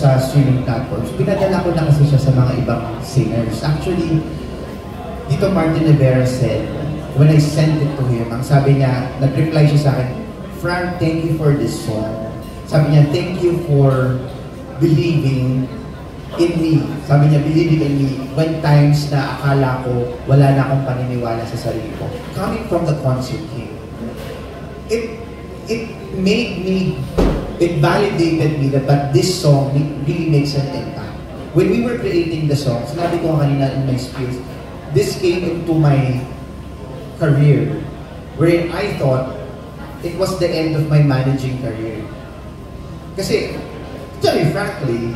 sa streaming platforms, pinadala ko na kasi siya sa mga ibang singers. Actually, Tito Martin Rivera said, when I sent it to him, ang sabi niya, nag-reply siya sa akin, Frank, thank you for this song. Sabi niya, thank you for believing in me. Sabi niya, believing in me when times na akala ko wala na akong paniniwala sa sarili ko. Coming from the concert here, it made me, it validated me that but this song really makes an impact. When we were creating the song, sinabi ko kanina in my speech, this came into my career wherein I thought it was the end of my managing career. Kasi, to tell you frankly,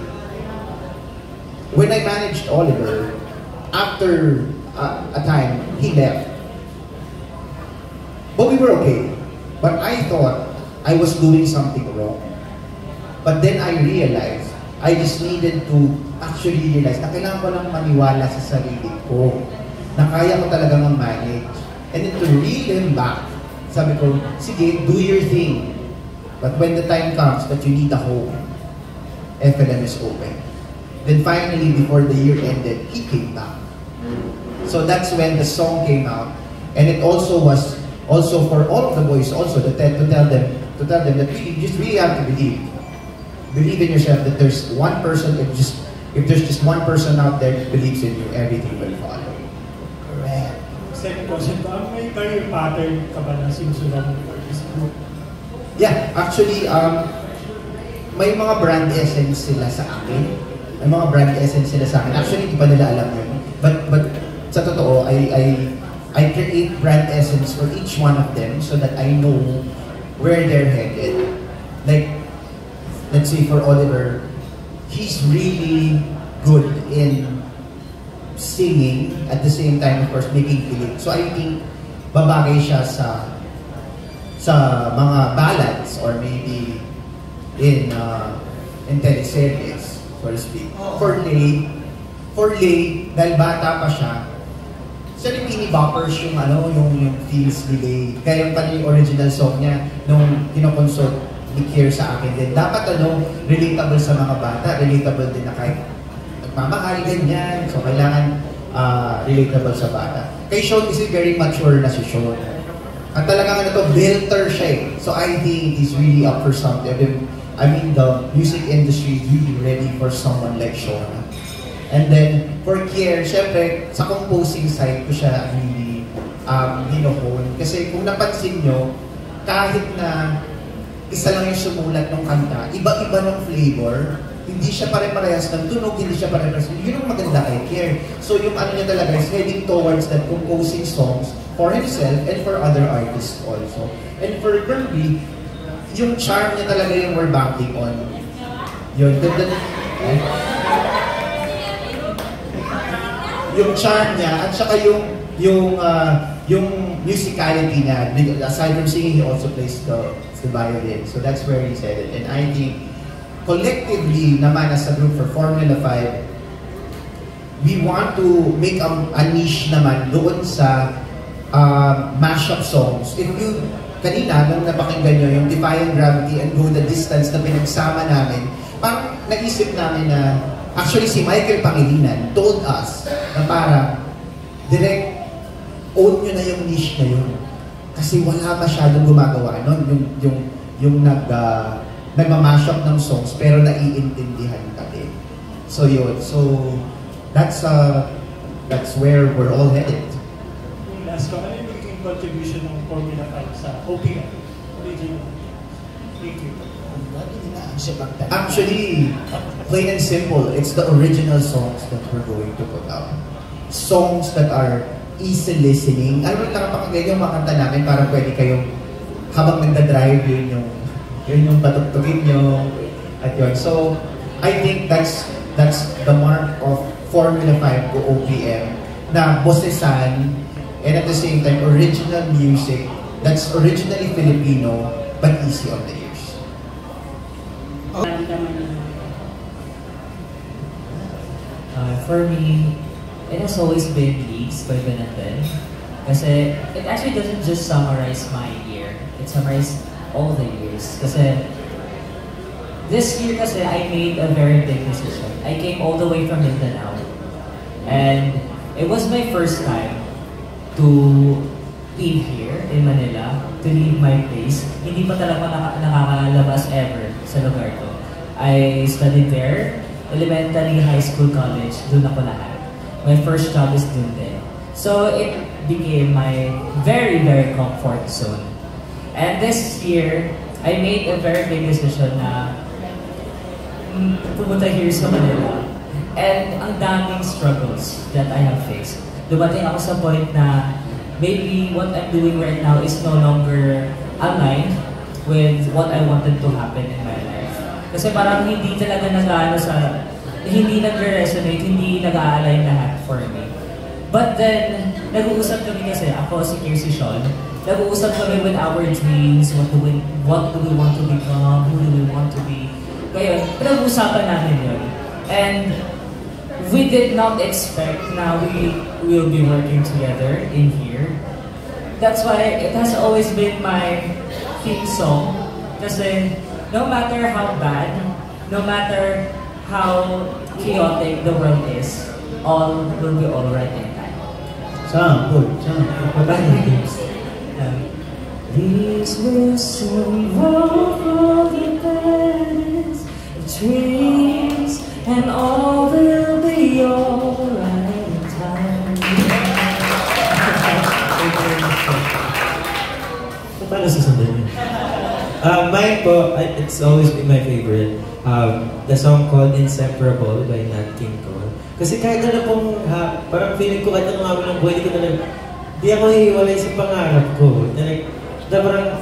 when I managed Oliver, after a time, he left. But we were okay. But I thought I was doing something wrong. But then I realized, I just needed to actually realize na kailangan ko lang maniwala sa sarili ko. Na kaya ko talagang manage. And then to reel him back, sabi ko, sige, do your thing. But when the time comes that you need a home, FLM is open. Then finally, before the year ended, he came back. So that's when the song came out. And it also was also for all of the boys also to tell them that you just really have to believe. Believe in yourself that there's one person, if there's just one person out there that believes in you, everything will follow. Correct. Second question, may career pattern ka ba na sinusunod for this group? Yeah, actually, may mga brand essence sila sa akin. May mga brand essence sila sa akin. Actually, hindi pa nila alam yun. But sa totoo, I create brand essence for each one of them so that I know where they're headed. Like, let's say for Oliver, he's really good in singing at the same time, of course, making kilig. So I think babagay siya sa mga ballads or maybe in teleseries, so to speak. For Lay, dahil bata pa siya, sa Teeny Boppers yung Feels Relay. Kaya yung pala yung original song niya nung kinoconsult ni Kier sa akin din. Dapat relatable sa mga bata, relatable din na kahit nagmamahal ganyan. So kailangan relatable sa bata. Kay Sean kasi very mature na si Sean. At talagang builder siya eh. So I think he's really up for something. I mean, the music industry is really ready for someone like Sean. And then, for Kier, syempre, sa composing side ko siya really hino-hone. Kasi kung napansin nyo, kahit na isa lang yung sumulat ng kanta, iba-iba ng flavor, hindi siya pare-parehas ng tunog, hindi siya pare-parehas. Yun ang maganda kay Kier. So yung niya talaga is heading towards that composing songs for himself and for other artists also. And for Kirby, yung charm niya talaga yung we're banking on. Yun, yung charm niya at saka yung musicality niya. Aside from singing, he also plays the violin. So that's where he's headed. And I think collectively naman as a group for Formula 5, we want to make a niche naman doon sa mashup songs. If you kanina nung napakinggan nyo yung Defying Gravity and Go the Distance na pinagsama namin, parang naisip namin na actually, si Michael Pangilinan told us na para direct own nyo na yung niche na yun. Kasi wala masyadong gumagawa nun. Yung nagmamash up ng songs pero naiintindihan kami. So yun. So that's where we're all headed. Last ko, ano yung magiging contribution ng Formula 5 sa OPM? Original. Thank you. Actually, plain and simple, it's the original songs that we're going to put out. Songs that are easy listening. Alam mo, nakapakagay yung makanta namin, parang pwede kayong habang nagda-drive, yun yung patugtugin nyo at yun. So, I think that's the mark of Formula 5 to OPM na bosesan and at the same time, original music that's originally Filipino but easy on the ears. For me, it has always been Leagues by Ben and Ben. Kasi it actually doesn't just summarize my year. It summarizes all the years. Kasi this year kasi I made a very big decision. I came all the way from Mindanao. And it was my first time to be here in Manila, to leave my place. Hindi pa talaga nakakalabas ever sa lugar ko. I studied there, elementary, high school, college, dun ako lahat. My first job is dun din. So it became my very, very comfort zone. And this year, I made a very big decision na pumunta here sa Manila. And ang daming struggles that I have faced. Dumating ako sa point na maybe what I'm doing right now is no longer aligned with what I wanted to happen in my life. Kasi parang hindi talaga hindi nagre-resonate, hindi nag-a-align lahat for me. But then, nag-uusap kami kasi, ako, si Kier, si Sean, nag-uusap kami with our dreams, what do we want to become, who do we want to be. Ngayon, pinag-usapan namin yun. And we did not expect na we will be working together in here. That's why it has always been my theme song. Kasi no matter how bad, no matter how chaotic the world is, all will be alright in time. Sample. These will soon all the best dreams, and all will be alright in time. Paano susundan yun? Mine po, it's always been my favorite. The song called Inseparable by Nat King Cole. Kasi kahit ano pong, parang feeling ko kahit ano nga ng buhay, di ako hiwalay sa pangarap ko. Na parang,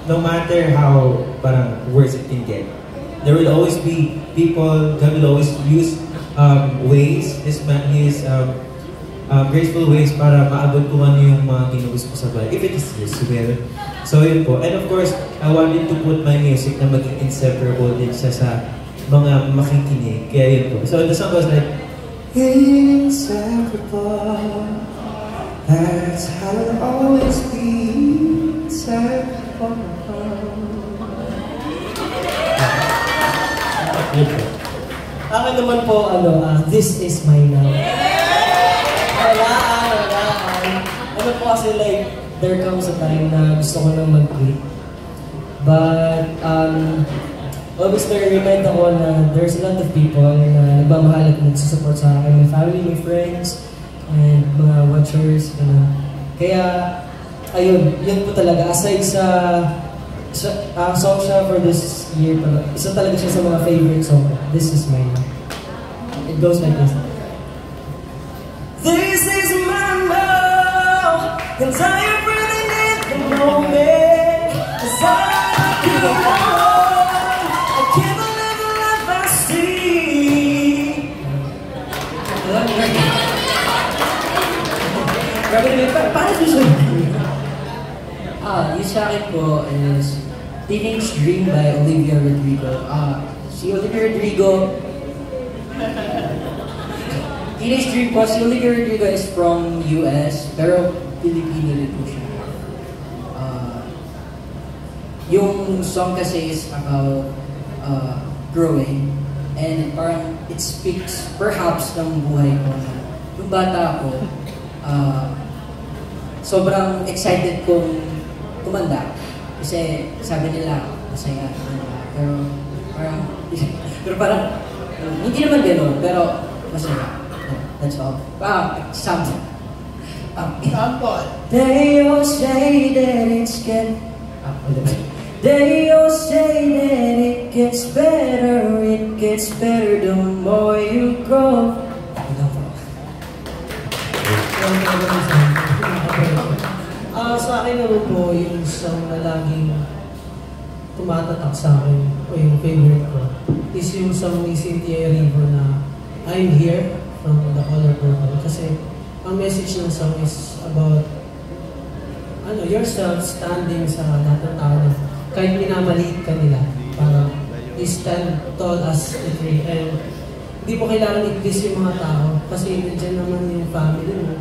no matter how parang worse it can get, there will always be people, God will always use ways, his graceful ways para maabot ko ano yung mga ginugusto ko sa buhay. If it is His will. So yun po. And of course, I wanted to put my music na maging inseparable din siya sa mga makikinig. Kaya yun po. So the song goes like, inseparable, that's how it'll always be, inseparable. Akin naman po, This Is My Now. Wala. Ano po kasi like, there comes a time na gusto ko nang mag-quit. But, always na-remind ako na there's a lot of people na nagmamahal at nagsusupport sa akin. My family, my friends, and mga watchers. Kaya, ayun, yun po talaga. Aside sa song siya for this year, isa talaga siya sa mga favorite song. This Is My Now. It goes like this. This is my now, and I am breathing in the moment. As I go on, I can't believe the life I see. Grabe naman, paano siya? Yung sa akin po is Teenage Dream by Olivia Rodrigo. Si Olivia Rodrigo, Teenage Dream po, si Olivia Rodrigo is from US, pero Filipino rin po siya. Yung song kasi is about growing, and parang it speaks perhaps ng buhay ko na yung bata ko, sobrang excited kong tumanda. Kasi sabi nila, masaya, pero parang, hindi naman gano'n, pero masaya. That's all. Something. They all say that it's They all say that it gets better the more you grow. Sa akin naman po, yung song na laging tumatatak sa akin, o yung favorite ko, is yung song ni Cynthia Erivo na I'm Here from The Color Purple. Kasi ang message ng song is about yourself standing sa lahat ng tao na kahit minamaliit ka nila, para stand tall as a tree. And hindi mo kailangan i-please yung mga tao kasi nandiyan naman yung family mo,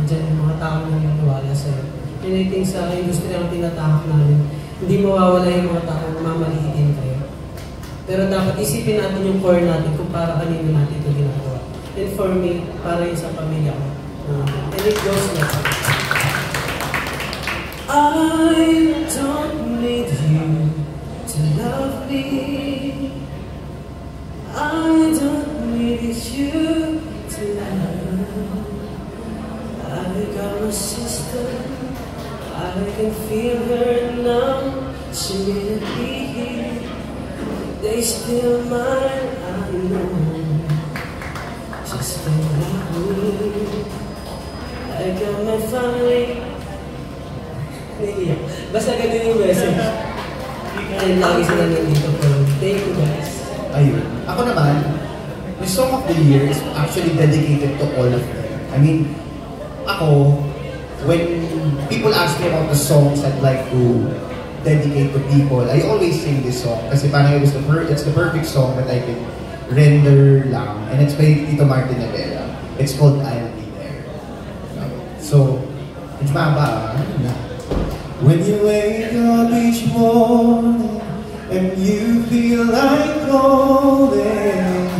nandiyan yung mga tao na naniniwala sa'yo. And I think sa industriya ang tinatahak namin, hindi mawawala yung mga tao na mamaliitin kayo. Pero dapat isipin natin yung core natin kung para kanino natin ito ginagawa. And for me, para yun sa pamilya ko. And it goes like I don't need you to love me. I don't need you to love. I got my sister. I can feel her now. She may not be here. They still mine, I know. She's still like me. I got my family. Basta ganun yung message. And lagi sila nandito po. Thank you guys. Ayun. Ako naman, the Song of the Year is actually dedicated to all of them. I mean, ako, when people ask me about the songs I'd like to dedicate to people, I always sing this song kasi parang it's the perfect song that I can render lang. And it's by Tito Martin Rivera. It's called I'll Be There. So, it's maba. When you wake up each morning and you feel like calling,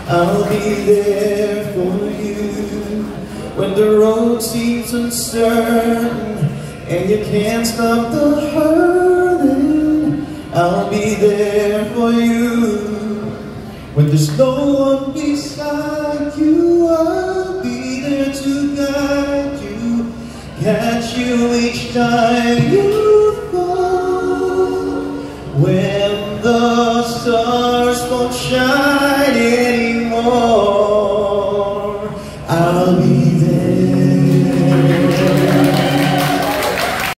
I'll be there for you. When the road seems uncertain and you can't stop the hurting, I'll be there for you. When there's no one beside you, I'll be there to guide you, catch you each time you fall. When the stars won't shine